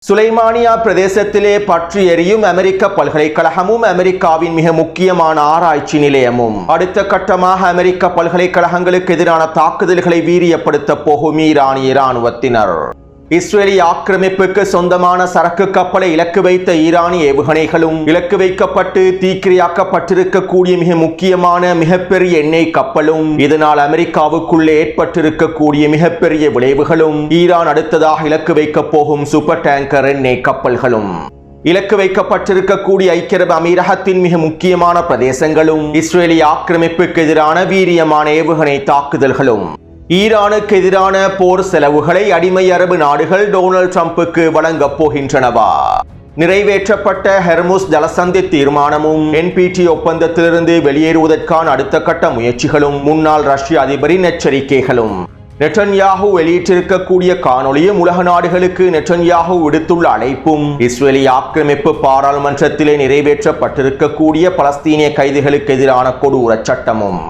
Sulaimaniya பிரதேசத்திலே பற்றி எரியும் அமெரிக்க பல்கலைக்கழகமும் அமெரிக்காவின் மிக முக்கியமான ஆராய்ச்சி நிலையமும் அடுத்த கட்டமாக அமெரிக்க பல்கலைக்கழகங்களுக்கு எதிரான தாக்குதல்களை வீரியப்படுத்த போகும் ஈரானிய இராணுவத்தினர். இஸ்ரேலிய ஆக்கிரமிப்புக்கு சொந்தமான சரக்கு கப்பலை இலக்கு வைத்த ஈரானிய ஏவுகணைகளும் இலக்கு வைக்கப்பட்டு தீக்கிரையாக்கப்பட்டிருக்கக்கூடிய மிக முக்கியமான மிகப்பெரிய எண்ணெய் கப்பலும் இதனால் அமெரிக்காவுக்குள்ளே ஏற்பட்டிருக்கக்கூடிய மிகப்பெரிய விளைவுகளும் ஈரான் அடுத்ததாக இலக்கு வைக்கப் போகும் சூப்பர் டேங்கர் எண்ணெய் கப்பல்களும் இலக்கு வைக்கப்பட்டிருக்கக்கூடிய ஐக்கிய அரபு அமீரகத்தின் மிக முக்கியமான பிரதேசங்களும் இஸ்ரேலிய ஆக்கிரமிப்புக்கு எதிரான வீரியமான ஏவுகணை தாக்குதல்களும் ஈரானுக்கு எதிரான போர் செலவுகளை அடிமை அரபு நாடுகள் டொனால்ட் ட்ரம்புக்கு வழங்கப் போகின்றனவா? நிறைவேற்றப்பட்ட ஹெர்முஸ் ஜலசந்தி தீர்மானமும் NPT ஒப்பந்தத்திலிருந்து வெளியேறுவதற்கான அடுத்த கட்ட முயற்சிகளும் முன்னாள் ரஷ்ய அதிபரின் எச்சரிக்கைகளும் நெட்டன்யாஹூ வெளியிட்டிருக்கக்கூடிய காணொளியும் உலக நாடுகளுக்கு நெட்டன்யாஹூ விடுத்துள்ள அழைப்பும் இஸ்ரேலிய ஆக்கிரமிப்பு பாராளுமன்றத்திலே நிறைவேற்றப்பட்டிருக்கக்கூடிய பலஸ்தீனிய கைதிகளுக்கு எதிரான கொடூர சட்டமும்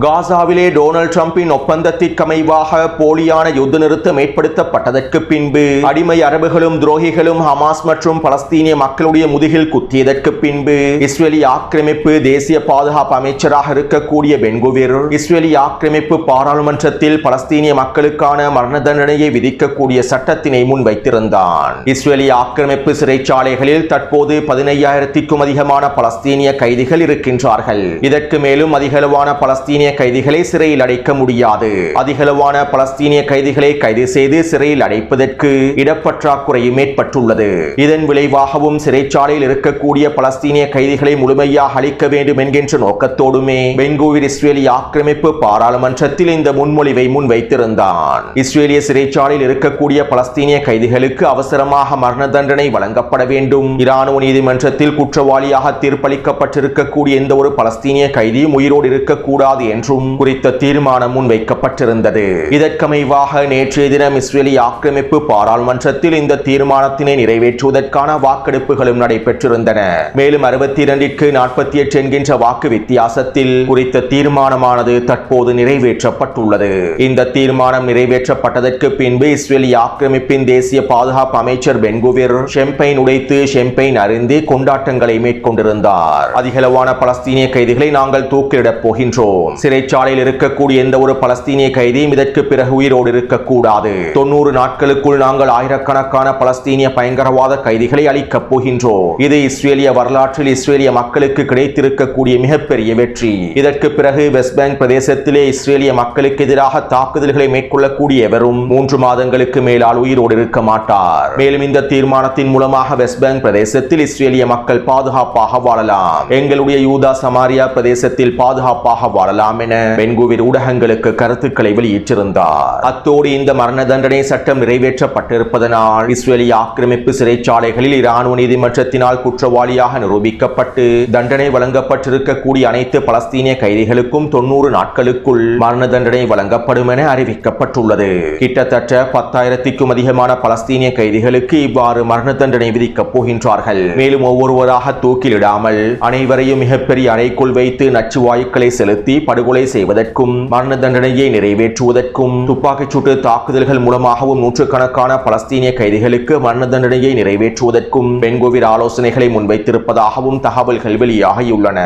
காசாவிலே டொனால்ட் ட்ரம்பின் ஒப்பந்தத்திற்கமைவாக போலியான யுத்த நிறுத்தம் ஏற்படுத்தப்பட்டதற்கு பின்பு அடிமை அரபுகளும் துரோகிகளும் ஹமாஸ் மற்றும் பலஸ்தீனிய மக்களுடைய முதுகில் குத்தியதற்கு பின்பு இஸ்ரேலிய ஆக்கிரமிப்பு தேசிய பாதுகாப்பு அமைச்சராக இருக்கக்கூடிய பென்குவிர் இஸ்ரேலிய ஆக்கிரமிப்பு பாராளுமன்றத்தில் பலஸ்தீனிய மக்களுக்கான மரண தண்டனையை விதிக்கக்கூடிய சட்டத்தினை முன்வைத்திருந்தான். இஸ்ரேலிய ஆக்கிரமிப்பு சிறைச்சாலைகளில் தற்போது 15,000க்கும் அதிகமான பலஸ்தீனிய கைதிகள் இருக்கின்றார்கள். இதற்கு மேலும் அதிகளவான பலஸ்தீனிய கைதிகளை சிறையில் அடைக்க முடியாது. அதிகளவான பலஸ்தீனிய கைதிகளை கைது செய்து சிறையில் அடைப்பதற்கு இடப்பற்றாக்குறையும் ஏற்பட்டுள்ளது. இதன் விளைவாகவும் சிறைச்சாலையில் இருக்கக்கூடிய பலஸ்தீனிய கைதிகளை முழுமையாக அளிக்க வேண்டும் என்கின்ற நோக்கத்தோடுமே பென்குவிர் இஸ்ரேலிய ஆக்கிரமிப்பு பாராளுமன்றத்தில் இந்த முன்மொழிவை முன்வைத்திருந்தான். இஸ்ரேலிய சிறைச்சாலையில் இருக்கக்கூடிய பலஸ்தீனிய கைதிகளுக்கு அவசரமாக மரண தண்டனை வழங்கப்பட வேண்டும். இராணுவ நீதிமன்றத்தில் குற்றவாளியாக தீர்ப்பளிக்கப்பட்டிருக்கக்கூடிய எந்த ஒரு பலஸ்தீனிய கைதியும் உயிரோடு இருக்கக்கூடாது என்றும் குறித்த தீர்மானம் முன்வைக்கப்பட்டிருந்தது. இதற்கமைவாக நேற்றைய தினம் இஸ்ரேலிய ஆக்கிரமிப்பு பாராளுமன்றத்தில் இந்த தீர்மானத்தினை நிறைவேற்றுவதற்கான வாக்கெடுப்புகளும் நடைபெற்றிருந்தன. மேலும் 62க்கு 48 என்கின்ற வாக்கு வித்தியாசத்தில் குறித்த தீர்மானமானது தற்போது நிறைவேற்றப்பட்டுள்ளது. இந்த தீர்மானம் நிறைவேற்றப்பட்டதற்கு பின்பு இஸ்ரேலிய ஆக்கிரமிப்பின் தேசிய பாதுகாப்பு அமைச்சர் பென்குவிர் ஷெம்பைன் உடைத்து ஷெம்பைன் அருந்தி கொண்டாட்டங்களை மேற்கொண்டிருந்தார். அதிகளவான பலஸ்தீனிய கைதிகளை நாங்கள் தூக்கிலிடப் போகின்றோம். சிறைச்சாலையில் இருக்கக்கூடிய எந்த ஒரு பலஸ்தீனிய கைதியும் இதற்கு பிறகு உயிரோடு இருக்கக்கூடாது. 90 நாட்களுக்குள் நாங்கள் ஆயிரக்கணக்கான பலஸ்தீனிய பயங்கரவாத கைதிகளை அளிக்கப் போகின்றோம். இது இஸ்ரேலிய வரலாற்றில் இஸ்ரேலிய மக்களுக்கு கிடைத்திருக்கக்கூடிய மிகப்பெரிய வெற்றி. இதற்கு பிறகு வெஸ்ட் பேங்க் பிரதேசத்திலே இஸ்ரேலிய மக்களுக்கு எதிராக தாக்குதல்களை மேற்கொள்ளக்கூடிய எவரும் 3 மாதங்களுக்கு மேலால் உயிரோடு இருக்க மாட்டார். மேலும் இந்த தீர்மானத்தின் மூலமாக வெஸ்ட் பேங்க் பிரதேசத்தில் இஸ்ரேலிய மக்கள் பாதுகாப்பாக வாழலாம். எங்களுடைய யூதா சமாரியா பிரதேசத்தில் பாதுகாப்பாக வாழலாம் என பென்குவிர் ஊடகங்களுக்கு கருத்துக்களை வெளியிட்டிருந்தார். அத்தோடு இந்த மரண தண்டனை சட்டம் நிறைவேற்றப்பட்டிருப்பதனால் இஸ்ரேலிய ஆக்கிரமிப்பு சிறைச்சாலைகளில் இராணுவ நீதிமன்றத்தினால் குற்றவாளியாக நிரூபிக்கப்பட்டு தண்டனை வழங்கப்பட்டிருக்கக்கூடிய அனைத்து பலஸ்தீனிய கைதிகளுக்கும் 90 நாட்களுக்குள் மரண தண்டனை வழங்கப்படும் என அறிவிக்கப்பட்டுள்ளது. கிட்டத்தட்ட 10,000க்கும் அதிகமான பலஸ்தீனிய கைதிகளுக்கு இவ்வாறு மரண தண்டனை விதிக்கப் போகின்றார்கள். மேலும் ஒவ்வொருவராக தூக்கிலிடாமல் அனைவரையும் மிகப்பெரிய அறைக்குள் வைத்து நச்சுவாயுக்களை செலுத்தி படுகொலை செய்வதற்கும் மரண தண்டனையை நிறைவேற்றுவதற்கும் துப்பாக்கிச் சூட்டு தாக்குதல்கள் மூலமாகவும் நூற்றுக்கணக்கான பலஸ்தீனிய கைதிகளுக்கு மரண தண்டனையை நிறைவேற்றுவதற்கும் பென்குவிர் ஆலோசனைகளை முன்வைத்திருப்பதாகவும் தகவல்கள் வெளியாகியுள்ளன.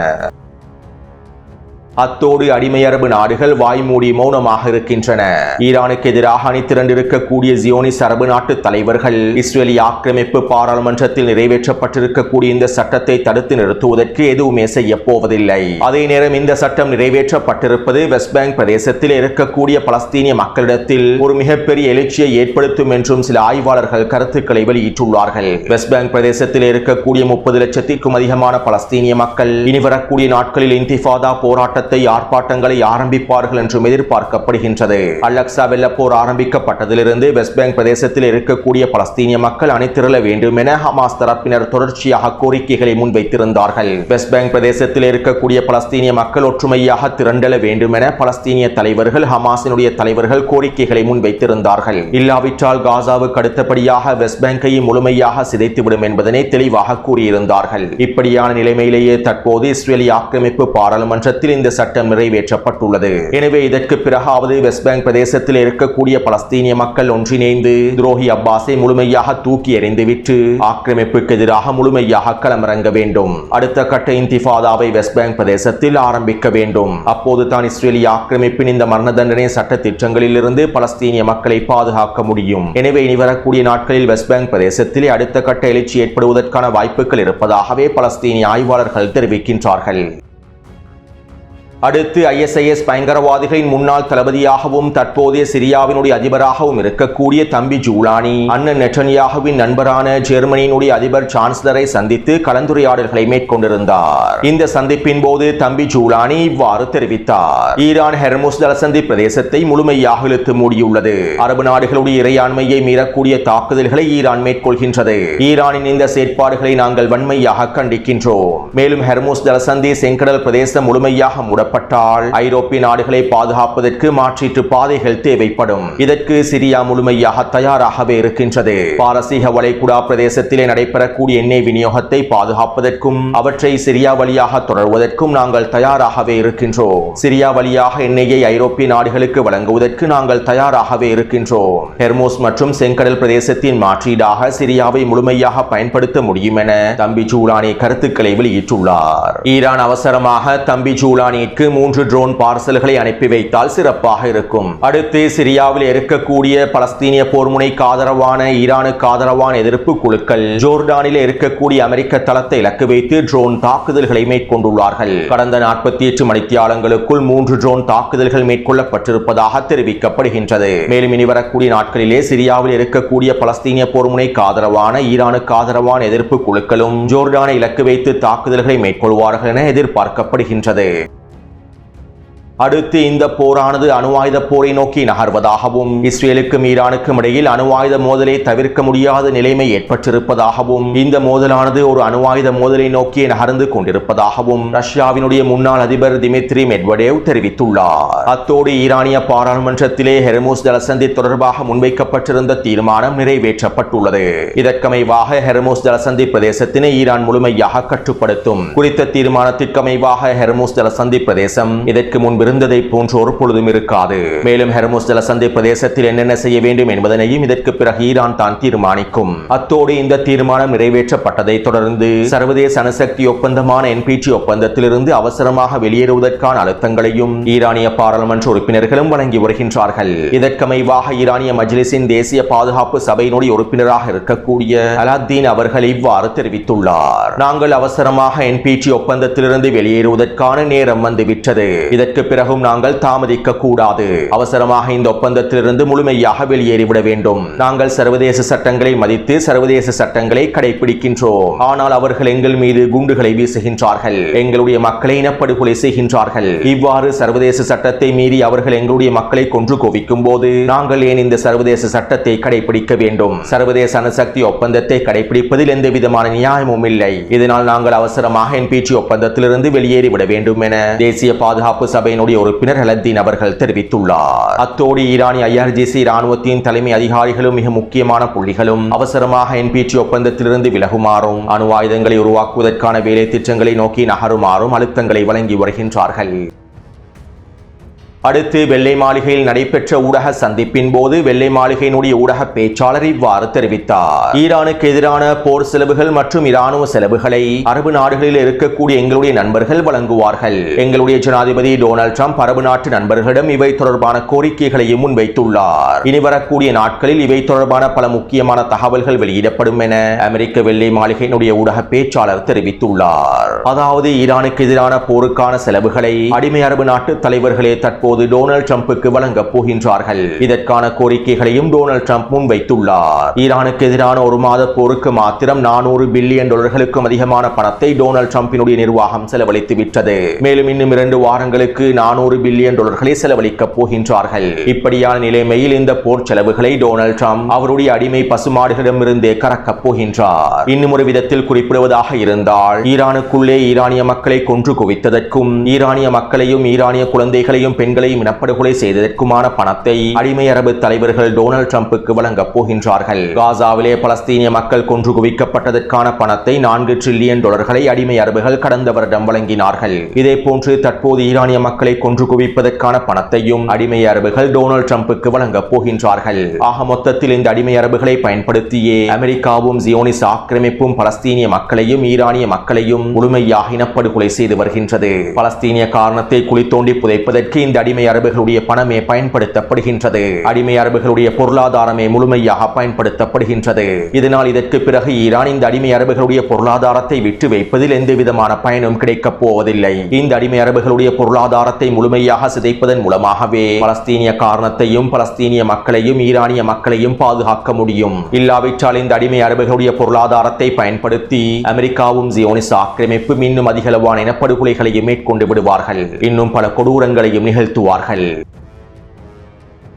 அத்தோடு அடிமை அரபு நாடுகள் வாய்மூடி மௌனமாக இருக்கின்றன. ஈரானுக்கு எதிராக அணிதிரண்டிருக்கக்கூடிய ஜியோனிஸ் அரபு நாட்டு தலைவர்கள் இஸ்ரேலிய ஆக்கிரமிப்பு பாராளுமன்றத்தில் நிறைவேற்றப்பட்டிருக்கக்கூடிய இந்த சட்டத்தை தடுத்து நிறுத்துவதற்கு எதுவுமே செய்ய போவதில்லை. அதே நேரம் இந்த சட்டம் நிறைவேற்றப்பட்டிருப்பது வெஸ்ட் பேங்க் பிரதேசத்தில் இருக்கக்கூடிய பலஸ்தீனிய மக்களிடத்தில் ஒரு மிகப்பெரிய எழுச்சியை ஏற்படுத்தும் என்றும் சில ஆய்வாளர்கள் கருத்துக்களை வெளியிட்டுள்ளார்கள். வெஸ்ட் பேங்க் பிரதேசத்தில் இருக்கக்கூடிய 30 லட்சத்திற்கும் அதிகமான பலஸ்தீனிய மக்கள் இனி வரக்கூடிய நாட்களில் இன்திஃபாதா போராட்ட போராட்டத்தை ஆர்ப்பாட்டங்களை ஆரம்பிப்பார்கள் என்றும் எதிர்பார்க்கப்படுகின்றது. அல்-அக்ஸா வெள்ளப்போர் ஆரம்பிக்கப்பட்டதிலிருந்து வெஸ்ட் பேங்க் பிரதேசத்தில் இருக்கக்கூடிய பலஸ்தீனிய மக்கள் அணிதிரள வேண்டும் என ஹமாஸ் தரப்பினர் தொடர்ச்சியாக கோரிக்கைகளை முன்வைத்திருந்தார்கள். வெஸ்ட் பேங்க் பிரதேசத்தில் இருக்கக்கூடிய பலஸ்தீனிய மக்கள் ஒற்றுமையாக திரண்டல வேண்டும் என பலஸ்தீனிய தலைவர்கள் ஹமாஸினுடைய தலைவர்கள் கோரிக்கைகளை முன்வைத்திருந்தார்கள். இல்லாவிட்டால் காசாவுக்கு அடுத்தபடியாக வெஸ்ட் பேங்கை முழுமையாக சிதைத்துவிடும் என்பதனை தெளிவாக கூறியிருந்தார்கள். இப்படியான நிலைமையிலேயே தற்போது இஸ்ரேலிய ஆக்கிரமிப்பு பாராளுமன்றத்தில் இந்த சட்டம் நிறைவேற்றப்பட்டுள்ளது. எனவே இதற்கு பிறகாவது வெஸ்ட் பேங்க் பிரதேசத்தில் இருக்கக்கூடிய பலஸ்தீனிய மக்கள் ஒன்றிணைந்து துரோகி அப்பாஸை முழுமையாக தூக்கி எறிந்துவிட்டு ஆக்கிரமிப்புக்கு எதிராக முழுமையாக களமிறங்க வேண்டும். அடுத்த கட்ட இன்திஃபாதாவை வெஸ்ட் பேங்க் பிரதேசத்தில் ஆரம்பிக்க வேண்டும். அப்போது தான் இஸ்ரேலிய ஆக்கிரமிப்பின் இந்த மரண தண்டனை சட்ட திட்டங்களில் இருந்து பலஸ்தீனிய மக்களை பாதுகாக்க முடியும். எனவே இனி வரக்கூடிய நாட்களில் வெஸ்ட் பேங்க் பிரதேசத்திலே அடுத்த கட்ட எழுச்சி ஏற்படுவதற்கான வாய்ப்புகள் இருப்பதாகவே பலஸ்தீனிய ஆய்வாளர்கள் தெரிவிக்கின்றார்கள். அடுத்து ISIS பயங்கரவாதிகளின் முன்னாள் தளபதியாகவும் தற்போதைய சிரியாவினுடைய அதிபராகவும் இருக்கக்கூடிய தம்பி ஜூலானி அண்ணன் நெட்டன்யாகுவின் நண்பரான ஜெர்மனியினுடைய அதிபர் சான்சலரை சந்தித்து கலந்துரையாடல்களை மேற்கொண்டிருந்தார். இந்த சந்திப்பின் போது தம்பி ஜூலானி இவ்வாறு தெரிவித்தார். ஈரான் ஹெர்முஸ் ஜலசந்தி பிரதேசத்தை முழுமையாக இழுத்து மூடியுள்ளது. அரபு நாடுகளுடைய இறையாண்மையை மீறக்கூடிய தாக்குதல்களை ஈரான் மேற்கொள்கின்றது. ஈரானின் இந்த செயற்பாடுகளை நாங்கள் வன்மையாக கண்டிக்கின்றோம். மேலும் ஹெர்முஸ் ஜலசந்தி செங்கடல் பிரதேசம் முழுமையாக மூடப்பட்டால் ஐரோப்பிய நாடுகளை பாதுகாப்பதற்கு மாற்றீட்டு பாதைகள் தேவைப்படும். இதற்கு சிரியா முழுமையாக தயாராகவே இருக்கின்றது. பாரசீக வளைகுடா பிரதேசத்திலே நடைபெறக்கூடிய எண்ணெய் விநியோகத்தை பாதுகாப்பதற்கும் அவற்றை சிரியா வழியாக தொடர்வதற்கும் நாங்கள் தயாராகவே இருக்கின்றோம். சிரியா வழியாக எண்ணெயை ஐரோப்பிய நாடுகளுக்கு வழங்குவதற்கு நாங்கள் தயாராகவே இருக்கின்றோம். ஹெர்முஸ் மற்றும் செங்கடல் பிரதேசத்தின் மாற்றீடாக சிரியாவை முழுமையாக பயன்படுத்த முடியும் என தம்பி ஜூலானி கருத்துக்களை வெளியிட்டுள்ளார். ஈரான் அவசரமாக தம்பி ஜூலானிக்கு 3 ட்ரோன் பார்சல்களை அனுப்பி வைத்தால் சிறப்பாக இருக்கும். அடுத்து சிரியாவில் இருக்கக்கூடிய பலஸ்தீனிய போர்முனைக்கு ஆதரவான ஈரானுக்கு ஆதரவான எதிர்ப்பு குழுக்கள் ஜோர்டானில் இருக்கக்கூடிய அமெரிக்க தளத்தை இலக்கு வைத்து ட்ரோன் தாக்குதல்களை மேற்கொண்டுள்ளார்கள். கடந்த 48 மணித்தியாலங்களுக்குள் 3 ட்ரோன் தாக்குதல்கள் மேற்கொள்ளப்பட்டிருப்பதாக தெரிவிக்கப்படுகின்றது. மேலும் இனி வரக்கூடிய நாட்களிலே சிரியாவில் இருக்கக்கூடிய பலஸ்தீனிய போர்முனைக்கு ஆதரவான ஈரானுக்கு ஆதரவான எதிர்ப்பு குழுக்களும் ஜோர்டானை இலக்கு வைத்து தாக்குதல்களை மேற்கொள்வார்கள் என எதிர்பார்க்கப்படுகின்றது. அடுத்து இந்த போரானது அணு ஆயுத போரை நோக்கி நகர்வதாகவும் இஸ்ரேலுக்கும் ஈரானுக்கும் இடையில் அணு ஆயுத மோதலை தவிர்க்க முடியாத நிலைமை ஏற்பட்டிருப்பதாகவும் இந்த மோதலானது ஒரு அணு ஆயுத மோதலை நோக்கி நகர்ந்து கொண்டிருப்பதாகவும் ரஷ்யாவினுடைய முன்னாள் அதிபர் திமித்ரி மெட்வடேவ் தெரிவித்துள்ளார். அத்தோடு ஈரானிய பாராளுமன்றத்திலே ஹெர்முஸ் ஜலசந்தி தொடர்பாக முன்வைக்கப்பட்டிருந்த தீர்மானம் நிறைவேற்றப்பட்டுள்ளது. இதற்கமைவாக ஹெர்முஸ் ஜலசந்தி பிரதேசத்தினை ஈரான் முழுமையாக கட்டுப்படுத்தும். குறித்த தீர்மானத்திற்கமைவாக ஹெர்முஸ் ஜலசந்தி பிரதேசம் இதற்கு முன்பு இருந்ததை போன்று ஒரு பொழுதும் இருக்காது. மேலும் ஹெர்முஸ் ஜலசந்தி பிரதேசத்தில் என்னென்ன செய்ய வேண்டும் என்பதனையும் இதற்கு பிறகு ஈரான் தான் தீர்மானிக்கும். அத்தோடு இந்த தீர்மானம் நிறைவேற்றப்பட்டதை தொடர்ந்து சர்வதேச அணுசக்தி ஒப்பந்தமான NPT ஒப்பந்தத்திலிருந்து அவசரமாக வெளியேறுவதற்கான அழுத்தங்களையும் ஈரானிய பாராளுமன்ற உறுப்பினர்களும் வழங்கி வருகின்றார்கள். இதற்கமைவாக ஈரானிய மஜ்லிஸின் தேசிய பாதுகாப்பு சபையினுடைய உறுப்பினராக இருக்கக்கூடிய அலாத்தீன் அவர்கள் இவ்வாறு தெரிவித்துள்ளார். நாங்கள் அவசரமாக NPT ஒப்பந்தத்திலிருந்து வெளியேறுவதற்கான நேரம் வந்துவிட்டது. இதற்கு பிறகும் நாங்கள் தாமதிக்க கூடாது. அவசரமாக இந்த ஒப்பந்தத்திலிருந்து முழுமையாக வெளியேறிவிட வேண்டும். நாங்கள் சர்வதேச சட்டங்களை மதித்து சர்வதேச சட்டங்களை கடைபிடிக்கின்றோம். ஆனால் அவர்கள் எங்கள் மீது குண்டுகளை வீசுகின்றார்கள். எங்களுடைய மக்களை இனப்படுகொலை செய்கின்றார்கள். இவ்வாறு சர்வதேச சட்டத்தை மீறி அவர்கள் எங்களுடைய மக்களை கொன்று குவிக்கும் போது நாங்கள் ஏன் இந்த சர்வதேச சட்டத்தை கடைபிடிக்க வேண்டும்? சர்வதேச அணுசக்தி ஒப்பந்தத்தை கடைபிடிப்பதில் எந்த விதமான நியாயமும் இல்லை. இதனால் நாங்கள் அவசரமாக NPT ஒப்பந்தத்திலிருந்து வெளியேறிவிட வேண்டும் என தேசிய பாதுகாப்பு சபையினுடைய உறுப்பினர் அலாத்தீன் அவர்கள் தெரிவித்துள்ளார். அத்தோடு ஈரானிய IRGC இராணுவத்தின் தலைமை அதிகாரிகளும் மிக முக்கியமான புள்ளிகளும் அவசரமாக NPT ஒப்பந்தத்திலிருந்து விலகுமாறும் அணு ஆயுதங்களை உருவாக்குவதற்கான வேலை திட்டங்களை நோக்கி நகருமாறும் அழுத்தங்களை வழங்கி வருகின்றார்கள். அடுத்து வெள்ளை மாளிகையில் நடைபெற்ற ஊடக சந்திப்பின் போது வெள்ளை மாளிகையினுடைய ஊடக பேச்சாளர் இவ்வாறு தெரிவித்தார். ஈரானுக்கு எதிரான போர் செலவுகள் மற்றும் இராணுவ செலவுகளை அரபு நாடுகளில் இருக்கக்கூடிய எங்களுடைய நண்பர்கள் வழங்குவார்கள். எங்களுடைய ஜனாதிபதி டொனால்ட் ட்ரம்ப் அரபு நாட்டு நண்பர்களிடம் இவை தொடர்பான கோரிக்கைகளையும் முன்வைத்துள்ளார். இனி வரக்கூடிய நாட்களில் இவை தொடர்பான பல முக்கியமான தகவல்கள் வெளியிடப்படும் என அமெரிக்க வெள்ளை மாளிகையினுடைய ஊடக பேச்சாளர் தெரிவித்துள்ளார். அதாவது ஈரானுக்கு எதிரான போருக்கான செலவுகளை அடிமை அரபு நாட்டு தலைவர்களே தற்போது தற்போது டொனால்ட் ட்ரம்புக்கு வழங்கப் போகின்றார்கள். இதற்கான கோரிக்கைகளையும் டொனால்ட் ட்ரம்ப் முன்வைத்துள்ளார். ஈரானுக்கு எதிரான ஒரு மாத போருக்கு மாத்திரம் $400 பில்லியன் அதிகமான பணத்தை டொனால்ட் ட்ரம்பினுடைய நிர்வாகம் செலவழித்து விட்டது. மேலும் இன்னும் 2 வாரங்களுக்கு $400 பில்லியன் செலவழிக்கப் போகின்றார்கள். இப்படியான நிலைமையில் இந்த போர் செலவுகளை டொனால்ட் ட்ரம்ப் அவருடைய அடிமை பசுமாடுகளிடமிருந்தே கறக்கப் போகின்றார். இன்னும் ஒரு விதத்தில் குறிப்பிடுவதாக இருந்தால், ஈரானுக்குள்ளே ஈரானிய மக்களை கொன்று குவித்ததற்கும் ஈரானிய மக்களையும் ஈரானிய குழந்தைகளையும் பெண்களையும் இனப்படுகொலை செய்ததற்குமான பணத்தை அடிமை அரபு தலைவர்கள் டொனால்ட் ட்ரம்புக்கு வழங்கப் போகின்றார்கள். காசாவிலே பலஸ்தீனிய மக்கள் கொன்று குவிக்கப்பட்டதற்கான பணத்தை $4 டிரில்லியன் அடிமை அரபுகள் கடந்த வருடம் வழங்கினார்கள். இதே போன்று தற்போது ஈரானிய மக்களை கொன்று குவிப்பதற்கான பணத்தையும் அடிமை அரபுகள் டொனால்ட் ட்ரம்புக்கு வழங்கப் போகின்றார்கள். ஆக மொத்தத்தில் இந்த அடிமை அரபுகளை பயன்படுத்தியே அமெரிக்காவும் ஜியோனிச ஆக்கிரமிப்பும் பலஸ்தீனிய மக்களையும் ஈரானிய மக்களையும் முழுமையாக இனப்படுகொலை செய்து வருகின்றது. பலஸ்தீனிய காரணத்தை குழி தோண்டி புதைப்பதற்கு இந்த அடிமை அரபுகளுடைய பணமே பயன்படுத்தப்படுகின்றது. அடிமை அரபுகளுடைய பொருளாதாரமே முழுமையாக பயன்படுத்தப்படுகின்றது. இதனால் இதற்கு பிறகு ஈரான் இந்த அடிமை அரபுகளுடைய பொருளாதாரத்தை விட்டு வைப்பதில் எந்த விதமான பயனும் கிடைக்கப் போவதில்லை. இந்த அடிமை அரபுகளுடைய பொருளாதாரத்தை முழுமையாக சிதைப்பதன் மூலமாகவே பலஸ்தீனிய காரணத்தையும் பலஸ்தீனிய மக்களையும் ஈரானிய மக்களையும் பாதுகாக்க முடியும். இல்லாவிட்டால் இந்த அடிமை அரபுகளுடைய பொருளாதாரத்தை பயன்படுத்தி அமெரிக்காவும் ஜியோனிச ஆக்கிரமிப்பும் இன்னும் அதிகளவான இனப்படுகொலைகளையும் மேற்கொண்டு விடுவார்கள். இன்னும் பல கொடூரங்களையும் நிகழ்த்துவார்கள்.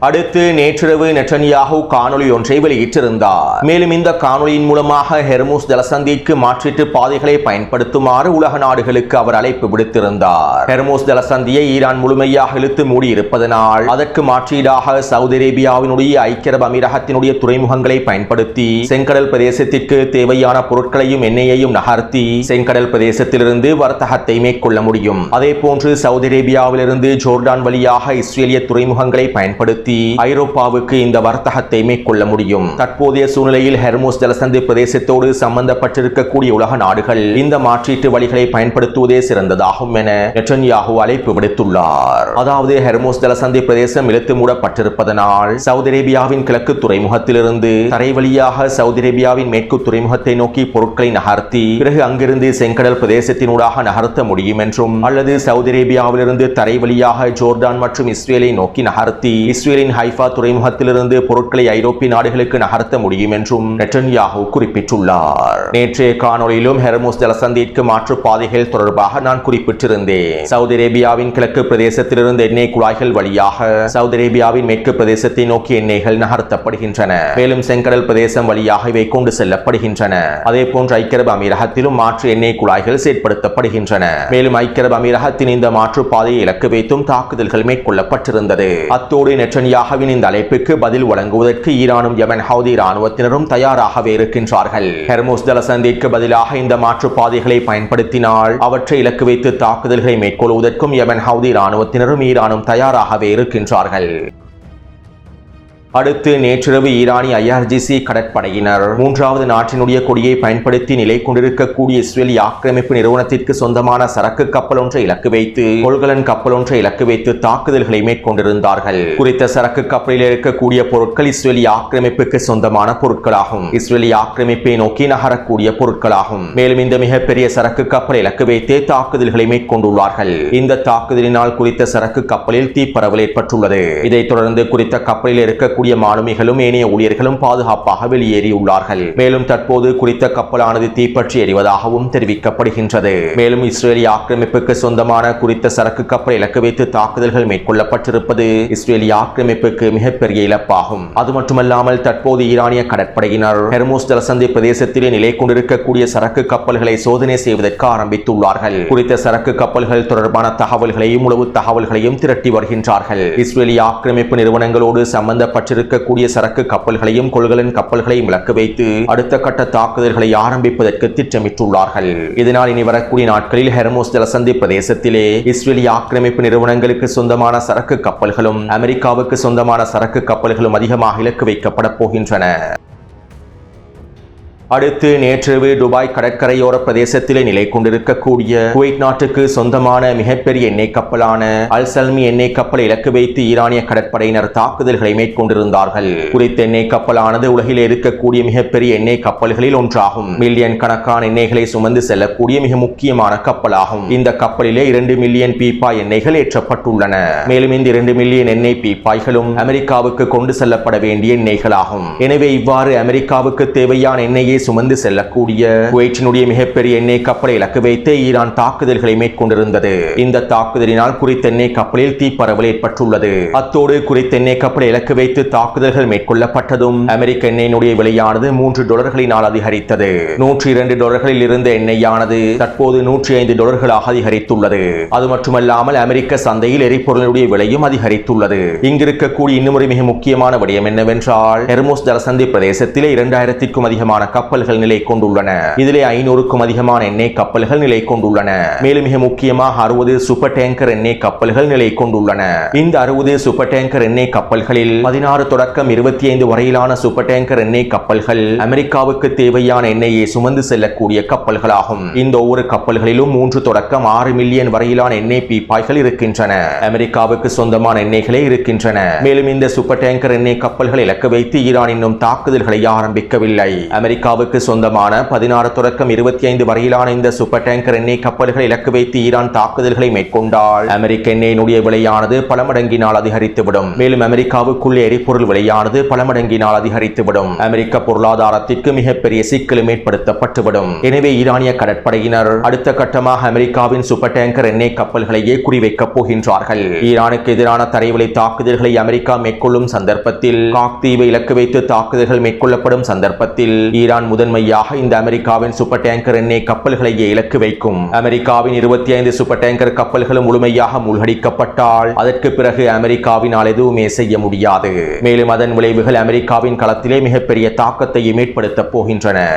அடுத்து நேற்றிரவு நெட்டன்யாஹூ காணொலி ஒன்றை வெளியிட்டிருந்தார். மேலும் இந்த காணொலியின் மூலமாக ஹெர்முஸ் ஜலசந்திக்கு மாற்றீட்டு பாதைகளை பயன்படுத்துமாறு உலக நாடுகளுக்கு அவர் அழைப்பு விடுத்திருந்தார். ஹெர்முஸ் ஜலசந்தியை ஈரான் முழுமையாக இழுத்து மூடியிருப்பதனால் அதற்கு மாற்றீடாக சவுதி அரேபியாவினுடைய ஐக்கிய அரபு அமீரகத்தினுடைய துறைமுகங்களை பயன்படுத்தி செங்கடல் பிரதேசத்திற்கு தேவையான பொருட்களையும் எண்ணெயையும் நகர்த்தி செங்கடல் பிரதேசத்திலிருந்து வர்த்தகத்தை மேற்கொள்ள முடியும். அதே போன்று சவுதி அரேபியாவிலிருந்து ஜோர்டான் வழியாக இஸ்ரேலிய துறைமுகங்களை பயன்படுத்தி ஐரோப்பாவுக்கு இந்த வர்த்தகத்தை மேற்கொள்ள முடியும். தற்போதைய சூழ்நிலையில் ஹெர்முஸ் ஜலசந்தி பிரதேசத்தோடு சம்பந்தப்பட்டிருக்கக்கூடிய உலக நாடுகள் இந்த மாற்றீட்டு வழிகளை பயன்படுத்துவதே சிறந்ததாகும் என நெட்டன்யாஹூ அழைப்பு விடுத்துள்ளார். அதாவது ஹெர்முஸ் ஜலசந்தி பிரதேசம் இழுத்து மூடப்பட்டிருப்பதனால் சவுதி அரேபியாவின் கிழக்கு துறைமுகத்திலிருந்து தரை வழியாக சவுதி அரேபியாவின் மேற்கு துறைமுகத்தை நோக்கி பொருட்களை நகர்த்தி பிறகு அங்கிருந்து செங்கடல் பிரதேசத்தினூடாக நகர்த்த முடியும் என்றும், அல்லது சவுதி அரேபியாவிலிருந்து தரை வழியாக ஜோர்டான் மற்றும் இஸ்ரேலை நோக்கி நகர்த்தி இஸ்ரேலின் ஹைஃபா துறைமுகத்திலிருந்து பொருட்களை ஐரோப்பிய நாடுகளுக்கு நகர்த்த முடியும் என்றும் நெட்டன்யாஹூ குறிப்பிட்டுள்ளார். நேற்றைய காணொலியிலும் ஹெர்முஸ் ஜலசந்திற்கு மாற்று பாதைகள் தொடர்பாக நான் குறிப்பிட்டிருந்தேன். சவுதி அரேபியாவின் கிழக்கு பிரதேசத்திலிருந்து எண்ணெய் குழாய்கள் வழியாக சவுதி அரேபியாவின் மேற்கு பிரதேசத்தை நோக்கி எண்ணெய்கள் நகர்த்தப்படுகின்றன. மேலும் செங்கடல் பிரதேசம் வழியாக இவை கொண்டு செல்லப்படுகின்றன. அதே போன்று ஐக்கிய அரபு அமீரகத்திலும் மாற்று எண்ணெய் குழாய்கள் செயற்படுத்தப்படுகின்றன. மேலும் ஐக்கிய அரபு அமீரகத்தின் இந்த மாற்று பாதையை இலக்கு வைத்தும் தாக்குதல்கள் மேற்கொள்ளப்பட்டிருந்தது. அத்தோடு நெட்டன்யாஹூவின் இந்த அழைப்புக்கு பதில் வழங்குவதற்கு ஈரானும் யமன் ஹவுதி இராணுவத்தினரும் தயாராகவே இருக்கின்றார்கள். ஹெர்முஸ் ஜலசந்திற்கு பதிலாக இந்த மாற்று பாதைகளை பயன்படுத்தினால் அவற்றை இலக்கு வைத்து தாக்குதல்களை மேற்கொள்வதற்கும் யமன் ஹவுதி இராணுவத்தினரும் ஈரானும் தயாராகவே இருக்கின்றார்கள். அடுத்து நேற்றிரவு ஈரானிய IRGC கடற்படையினர் 3வது நாட்டினுடைய கொடியை பயன்படுத்தி நிலை கொண்டிருக்கக்கூடிய இஸ்ரேலிய ஆக்கிரமிப்பு நிறுவனத்திற்கு சொந்தமான சரக்கு கப்பல் ஒன்றை இலக்கு வைத்து கொள்கலன் கப்பல் ஒன்றை இலக்கு வைத்து தாக்குதல்களை மேற்கொண்டிருந்தார்கள். குறித்த சரக்கு கப்பலில் இருக்கக்கூடிய பொருட்கள் இஸ்ரேலிய ஆக்கிரமிப்புக்கு சொந்தமான பொருட்களாகும். இஸ்ரேலிய ஆக்கிரமிப்பை நோக்கி நகரக்கூடிய பொருட்களாகும். மேலும் இந்த மிகப்பெரிய சரக்கு கப்பலை இலக்கு வைத்தே தாக்குதல்களை மேற்கொண்டுள்ளார்கள். இந்த தாக்குதலினால் குறித்த சரக்கு கப்பலில் தீப்பரவல் ஏற்பட்டுள்ளது. இதைத் தொடர்ந்து குறித்த கப்பலில் இருக்கக்கூடிய மாலுமிகளும் ஏனைய ஊழியர்களும் பாதுகாப்பாக வெளியேறியுள்ளார்கள். மேலும் தற்போது குறித்த கப்பலானது தீப்பற்றி எரிவதாகவும் தெரிவிக்கப்படுகின்றது. மேலும் இஸ்ரேலிய ஆக்கிரமிப்புக்கு சொந்தமான குறித்த சரக்கு கப்பலை இலக்கு வைத்து தாக்குதல்கள் மேற்கொள்ளப்பட்டிருப்பது இஸ்ரேலிய ஆக்கிரமிப்புக்கு மிகப்பெரிய இழப்பாகும். அது மட்டுமல்லாமல் தற்போது ஈரானிய கடற்படையினர் ஹெர்முஸ் ஜலசந்தி பிரதேசத்திலே நிலை கொண்டிருக்கக்கூடிய சரக்கு கப்பல்களை சோதனை செய்வதற்கு ஆரம்பித்துள்ளார்கள். குறித்த சரக்கு கப்பல்கள் தொடர்பான தகவல்களையும் உளவு தகவல்களையும் திரட்டி வருகின்றார்கள். இஸ்ரேலிய ஆக்கிரமிப்பு நிறுவனங்களோடு சம்பந்தப்பட்டிருக்கக்கூடிய சரக்கு கப்பல்களையும் கொள்கலன் கப்பல்களையும் இலக்கு வைத்து அடுத்த கட்ட தாக்குதல்களை ஆரம்பிப்பதற்கு திட்டமிட்டுள்ளார்கள். இதனால் இனி வரக்கூடிய நாட்களில் ஹெர்முஸ் ஜலசந்தி பிரதேசத்திலே இஸ்ரேலிய ஆக்கிரமிப்பு நிறுவனங்களுக்கு சொந்தமான சரக்கு கப்பல்களும் அமெரிக்காவுக்கு சொந்தமான சரக்கு கப்பல்களும் அதிகமாக இலக்கு வைக்கப்பட போகின்றன. அடுத்து நேற்றிரவு துபாய் கடற்கரையோர பிரதேசத்திலே நிலை கொண்டிருக்கக்கூடிய குவைத் நாட்டுக்கு சொந்தமான மிகப்பெரிய எண்ணெய் கப்பலான அல் சல்மி எண்ணெய் கப்பலை இலக்கு வைத்து ஈரானிய கடற்படையினர் தாக்குதல்களை மேற்கொண்டிருந்தார்கள். குறித்த எண்ணெய் கப்பலானது உலகில் இருக்கக்கூடிய மிகப்பெரிய எண்ணெய் கப்பல்களில் ஒன்றாகும். மில்லியன் கணக்கான எண்ணெய்களை சுமந்து செல்லக்கூடிய மிக முக்கியமான கப்பலாகும். இந்த கப்பலிலே 2 மில்லியன் பீப்பாய் எண்ணெய்கள் ஏற்றப்பட்டுள்ளன. மேலும் இந்த 2 மில்லியன் எண்ணெய் பீப்பாய்களும் அமெரிக்காவுக்கு கொண்டு செல்லப்பட வேண்டிய எண்ணெய்களாகும். எனவே இவ்வாறு அமெரிக்காவுக்கு தேவையான எண்ணெயை சுமந்து செல்லக்கூடிய குவைத்தினுடைய மிகப்பெரிய எண்ணெய் கப்பலை இலக்கு வைத்து ஈரான் தாக்குதல்களை மேற்கொண்டிருந்தது. இந்த தாக்குதலினால் குறித்த எண்ணெய் கப்பலில் தீப்பரவல் ஏற்பட்டுள்ளது. அத்தோடு குறித்த எண்ணெய் கப்பலை இலக்கு வைத்து தாக்குதல்கள் மேற்கொள்ளப்பட்டதும் அமெரிக்க எண்ணெயினுடைய விலையானது $3 அதிகரித்தது. $102 இருந்த எண்ணெயானது தற்போது $105 அதிகரித்துள்ளது. அது மட்டுமல்லாமல் அமெரிக்க சந்தையில் எரிபொருளுடைய விலையும் அதிகரித்துள்ளது. இங்கிருக்கக்கூடிய இன்னும் மிக முக்கியமான விடயம் என்னவென்றால் ஹெர்முஸ் ஜலசந்தி பிரதேசத்திலே 2000க்கும் அதிகமான கப்பல்கள் நிலை கொண்டுள்ளன. இதிலே 500க்கும் அதிகமான எண்ணெய் கப்பல்கள் நிலை கொண்டுள்ளன. மேலும் மிக முக்கியமாக 60 சூப்பர் டேங்கர் எண்ணெய் கப்பல்கள் நிலை கொண்டுள்ளன. இந்த 60 சூப்பர் டேங்கர் எண்ணெய் கப்பல்களில் 16 தொடக்கம் 25 வரையிலான சூப்பர் டேங்கர் எண்ணெய் கப்பல்கள் அமெரிக்காவுக்கு தேவையான எண்ணெயை சுமந்து செல்லக்கூடிய கப்பல்களாகும். இந்த ஒவ்வொரு கப்பல்களிலும் 3 தொடக்கம் 6 மில்லியன் வரையிலான எண்ணெய் பீப்பாய்கள் இருக்கின்றன. அமெரிக்காவுக்கு சொந்தமான எண்ணெய்களே இருக்கின்றன. மேலும் இந்த சூப்பர் டேங்கர் எண்ணெய் கப்பல்களை இலக்கு வைத்து ஈரான் இன்னும் தாக்குதல்களை ஆரம்பிக்கவில்லை. அமெரிக்காவுக்கு சொந்தமான 16 தொடக்கம் 25 வரையிலான இந்த சூப்பர் டேங்கர் எண்ணெய் கப்பல்களை இலக்கு வைத்து ஈரான் தாக்குதல்களை மேற்கொண்டால் அமெரிக்க எண்ணெயினுடைய விலையானது பல மடங்கினால் அதிகரித்துவிடும். மேலும் அமெரிக்காவுக்குள்ளே எரிபொருள் விலையானது பல மடங்கினால் அதிகரித்துவிடும். அமெரிக்க பொருளாதாரத்திற்கு மிகப்பெரிய சிக்கலும் ஏற்படுத்தப்பட்டுவிடும். எனவே ஈரானிய கடற்படையினர் அடுத்த கட்டமாக அமெரிக்காவின் சூப்பர் டேங்கர் எண்ணெய் கப்பல்களையே குறிவைக்கப் போகின்றார்கள். ஈரானுக்கு எதிரான தரைவழி தாக்குதல்களை அமெரிக்கா மேற்கொள்ளும் சந்தர்ப்பத்தில் காக் தீவை இலக்கு வைத்து தாக்குதல்கள் மேற்கொள்ளப்படும் சந்தர்ப்பத்தில் ஈரான் முதன்மையாக இந்த அமெரிக்காவின் சூப்பர் டேங்கர் எண்ணெய் கப்பல்களையே இலக்கு வைக்கும். அமெரிக்காவின் 25 சூப்பர் டேங்கர் கப்பல்களும் முழுமையாக மூழ்கடிக்கப்பட்டால் அதற்கு பிறகு அமெரிக்காவினால் எதுவுமே செய்ய முடியாது. மேலும் அதன் விளைவுகள் அமெரிக்காவின் களத்திலே மிகப்பெரிய தாக்கத்தையும் ஏற்படுத்தப் போகின்றன.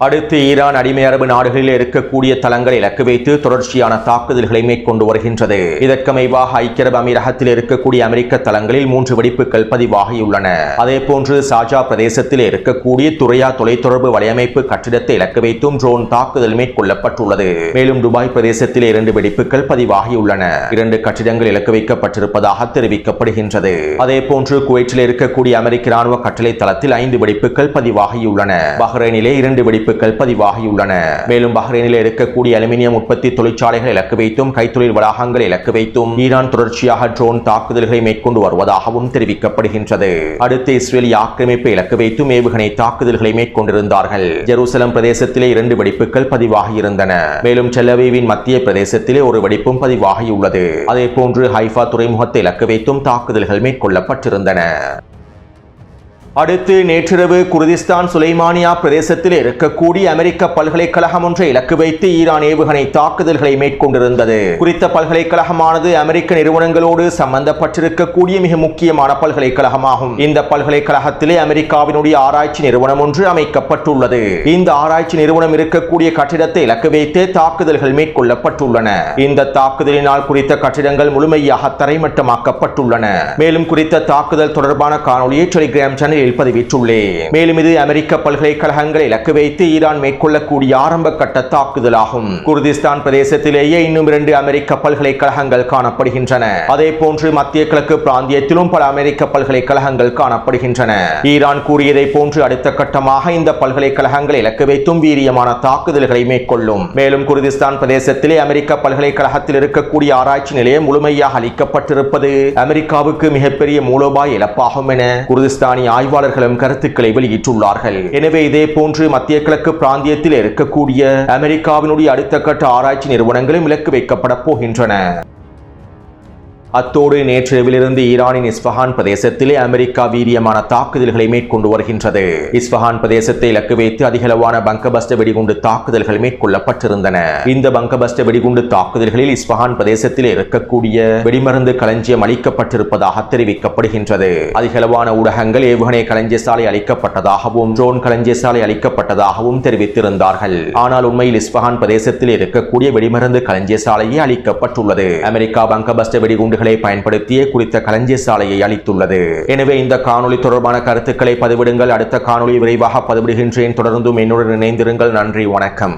அடுத்து ஈரான் அடிமை அரபு நாடுகளில் இருக்கக்கூடிய தளங்களை இலக்கு வைத்து தொடர்ச்சியான தாக்குதல்களை மேற்கொண்டு வருகின்றது. இதற்கமைவாக ஐக்கிய அரபு அமீரகத்தில் இருக்கக்கூடிய அமெரிக்க தளங்களில் 3 வெடிப்புகள் பதிவாகியுள்ளன. அதே போன்று ஷார்ஜா பிரதேசத்தில் இருக்கக்கூடிய துறையா தொலைத்தொடர்பு வலையமைப்பு கட்டிடத்தை இலக்கு வைத்தும் ட்ரோன் தாக்குதல் மேற்கொள்ளப்பட்டுள்ளது. மேலும் துபாய் பிரதேசத்தில் 2 வெடிப்புகள் பதிவாகியுள்ளன. 2 கட்டிடங்கள் இலக்கு வைக்கப்பட்டிருப்பதாக தெரிவிக்கப்படுகின்றது. அதே போன்று குவைத்தில் இருக்கக்கூடிய அமெரிக்க ராணுவ கட்டளை தளத்தில் 5 வெடிப்புகள் பதிவாகியுள்ளன. பஹ்ரைனிலே 2 வெடிப்புகள் பதிவாகியுள்ளன. மேலும் பஹ்ரைனில் இருக்கக்கூடிய அலுமினியம் உற்பத்தி தொழிற்சாலைகள் இலக்கு வைத்தும் கைத்தொழில் வளாகங்கள் இலக்கு வைத்தும் ஈரான் தொடர்ச்சியாக ட்ரோன் தாக்குதல்களை மேற்கொண்டு வருவதாகவும் தெரிவிக்கப்படுகின்றது. அடுத்து இஸ்ரேலிய ஆக்கிரமிப்பை இலக்கு வைத்தும் ஏவுகணை தாக்குதல்களை மேற்கொண்டிருந்தார்கள். ஜெருசலம் பிரதேசத்திலே 2 வெடிப்புகள் பதிவாகியிருந்தன. மேலும் டெல் அவீவின் மத்திய பிரதேசத்திலே 1 வெடிப்பும் பதிவாகியுள்ளது. அதே போன்று ஹைஃபா துறைமுகத்தை இலக்கு வைத்தும் தாக்குதல்கள் மேற்கொள்ளப்பட்டிருந்தன. அடுத்து நேற்றிரவு குர்திஸ்தான் சுலைமானியா பிரதேசத்தில் இருக்கக்கூடிய அமெரிக்க பல்கலைக்கழகம் ஒன்றை இலக்கு வைத்து ஈரான் ஏவுகணை தாக்குதல்களை மேற்கொண்டிருந்தது. குறித்த பல்கலைக்கழகமானது அமெரிக்க நிறுவனங்களோடு சம்பந்தப்பட்டிருக்கக்கூடிய மிக முக்கியமான பல்கலைக்கழகமாகும். இந்த பல்கலைக்கழகத்திலே அமெரிக்காவினுடைய ஆராய்ச்சி நிறுவனம் ஒன்று அமைக்கப்பட்டுள்ளது. இந்த ஆராய்ச்சி நிறுவனம் இருக்கக்கூடிய கட்டிடத்தை இலக்கு வைத்தே தாக்குதல்கள் மேற்கொள்ளப்பட்டுள்ளன. இந்த தாக்குதலினால் குறித்த கட்டிடங்கள் முழுமையாக தரைமட்டமாக்கப்பட்டுள்ளன. மேலும் குறித்த தாக்குதல் தொடர்பான காணொலியை டெலிகிராம் சேனலில் பதிவிட்டுள்ளேன். மேலும் இது அமெரிக்க பல்கலைக்கழகங்களை இலக்கு வைத்து ஈரான் மேற்கொள்ளக்கூடிய ஆரம்ப கட்ட தாக்குதலாகும். குர்திஸ்தான் பிரதேசத்திலேயே இன்னும் 2 அமெரிக்க பல்கலைக்கழகங்கள் காணப்படுகின்றன. அதே போன்று மத்திய கிழக்கு பிராந்தியத்திலும் பல அமெரிக்க பல்கலைக்கழகங்கள் காணப்படுகின்றன. ஈரான் கூறியதை போன்று அடுத்த கட்டமாக இந்த பல்கலைக்கழகங்களை இலக்கு வைத்தும் வீரியமான தாக்குதல்களை மேற்கொள்ளும். மேலும் குர்திஸ்தான் பிரதேசத்திலே அமெரிக்க பல்கலைக்கழகத்தில் இருக்கக்கூடிய ஆராய்ச்சி நிலையம் முழுமையாக அளிக்கப்பட்டிருப்பது அமெரிக்காவுக்கு மிகப்பெரிய மூலோபாய இழப்பாகும் என குர்திஸ்தானி ஆய்வாளர்களும் கருத்துக்களை வெளியிட்டுள்ளார்கள். எனவே இதே போன்று மத்திய கிழக்கு பிராந்தியத்தில் இருக்கக்கூடிய அமெரிக்காவினுடைய அடுத்த கட்ட ஆராய்ச்சி நிறுவனங்களும் இலக்கு வைக்கப்பட போகின்றன. அத்தோடு நேற்றிரவிலிருந்து ஈரானின் இஸ்ஃபஹான் பிரதேசத்திலே அமெரிக்கா வீரியமான தாக்குதல்களை மேற்கொண்டு வருகின்றது. இஸ்ஃபஹான் பிரதேசத்தை இலக்கு வைத்து அதிகளவான பங்கபஸ்ட வெடிகுண்டு தாக்குதல்கள் மேற்கொள்ளப்பட்டிருந்தன. இந்த பங்கபஸ்ட வெடிகுண்டு தாக்குதல்களில் இஸ்ஃபஹான் பிரதேசத்தில் இருக்கக்கூடிய வெடிமருந்து களஞ்சியம் அளிக்கப்பட்டிருப்பதாக தெரிவிக்கப்படுகின்றது. அதிகளவான ஊடகங்கள் ஏவுகணை களஞ்சிய சாலை அளிக்கப்பட்டதாகவும் ட்ரோன் களஞ்சிய சாலை அளிக்கப்பட்டதாகவும் தெரிவித்திருந்தார்கள். ஆனால் உண்மையில் இஸ்ஃபஹான் பிரதேசத்தில் இருக்கக்கூடிய வெடிமருந்து களஞ்சிய சாலையே அளிக்கப்பட்டுள்ளது. அமெரிக்கா பங்கபஸ்ட வெடிகுண்டு தகவல்களை பயன்படுத்திய குறித்த களஞ்சிய சாலையை அளித்துள்ளது. எனவே இந்த காணொளி தொடர்பான கருத்துக்களை பதிவிடுங்கள். அடுத்த காணொளி விரைவாக பதிவிடுகின்றேன். தொடர்ந்தும் என்னுடன் இணைந்திருங்கள். நன்றி, வணக்கம்.